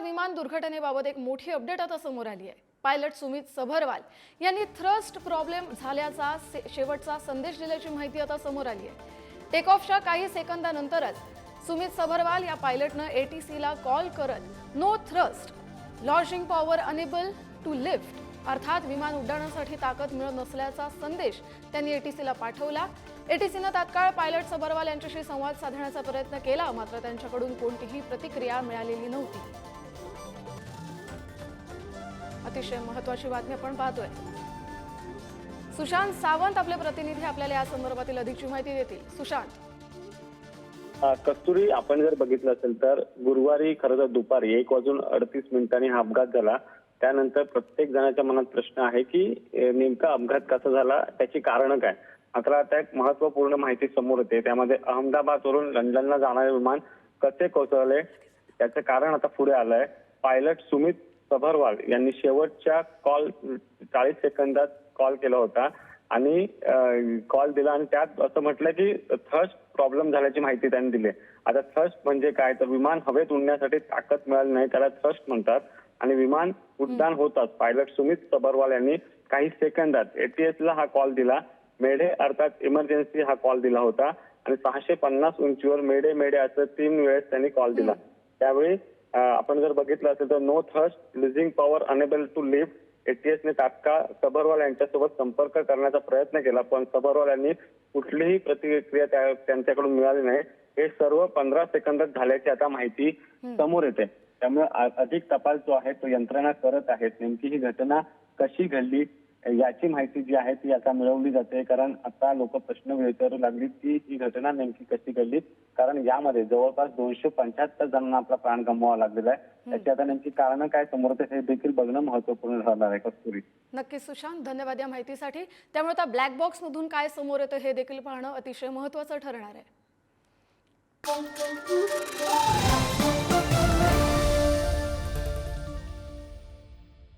विमान दुर्घटनेबाबत एक मोठी अपडेट आता समोर आली आहे। पायलट सुमित सबरवाल यांनी थ्रस्ट प्रॉब्लेम झाल्याचा शेवटचा संदेश दिल्याची माहिती आता समोर आली आहे। टेक ऑफच्या काही सेकंदानंतरच सुमित सबरवाल या पायलटनं एटीसीला कॉल करत no thrust, launching power unable to lift अर्थात विमान उड्डाणासाठी ताकद मिळत नसल्याचा संदेश त्यांनी एटीसीला पाठवला। एटीसीनं तात्काळ पायलट सबरवाल यांच्याशी संवाद साधण्याचा प्रयत्न केला, मात्र त्यांच्याकडून कोणतीही प्रतिक्रिया मिळालेली नव्हती। अतिशय महत्त्वाची बातमी आपण पाहतोय। सुशांत सावंत आपले प्रतिनिधी आपल्याला या संदर्भातील अधिकची माहिती देतील। सुशांत, कस्तुरी, आपण जर बघितलं असेल तर गुरुवारी खरं तर दुपारी 1:38 हा अपघात झाला। त्यानंतर प्रत्येक जणाच्या मनात प्रश्न आहे की नेमका अपघात कसा झाला, त्याची कारणं काय। मात्र आता एक महत्त्वपूर्ण माहिती समोर येते, त्यामध्ये अहमदाबादवरून लंडनला जाणारे विमान कसे कोसळले त्याचं कारण आता पुढे आलंय। पायलट सुमित सबरवाल यांनी शेवटच्या 40 सेकंदात कॉल केला होता आणि कॉल दिला आणि त्यात असं म्हटलं की थ्रस्ट प्रॉब्लेम झाल्याची माहिती त्यांनी दिली। आता थ्रस्ट म्हणजे काय, तर विमान हवेत उडण्यासाठी ताकद मिळाली नाही त्याला थ्रस्ट म्हणतात। आणि विमान उड्डाण होताच पायलट सुमित सबरवाल यांनी काही सेकंदात एटीएसला हा कॉल दिला। मेडे अर्थात इमर्जन्सी हा कॉल दिला होता आणि 650 उंचीवर मेडे मेडे असं 3 वेळेस त्यांनी कॉल दिला। त्यावेळी आपण जर बघितलं असेल तर no thrust, losing power, unable to lift एटीएसने तात्काळ सबरवाल यांच्यासोबत संपर्क करण्याचा प्रयत्न केला, पण सबरवाल यांनी कुठलीही प्रतिक्रिया त्यांच्याकडून मिळाली नाही। हे सर्व 15 सेकंदात झाल्याची आता माहिती समोर येते। त्यामुळे अधिक तपास जो आहे तो यंत्रणा करत आहेत। नेमकी ही घटना कशी घडली याची माहिती जी आहे ती आता मिळवली जाते, कारण आता लोक प्रश्न विचारू लागली की ही घटना नेमकी कशी घडली, कारण यामध्ये जवळपास 275 जणांना आपला प्राण गमवावा लागलेला आहे। त्याची आता नेमकी कारणं काय समोर येते हे देखील बघणं महत्त्वपूर्ण ठरणार आहे। कस्तुरी, नक्कीच सुशांत, धन्यवाद या माहितीसाठी। त्यामुळे आता ब्लॅक बॉक्स मधून काय समोर येतं हे देखील पाहणं अतिशय महत्त्वाचं ठरणार आहे।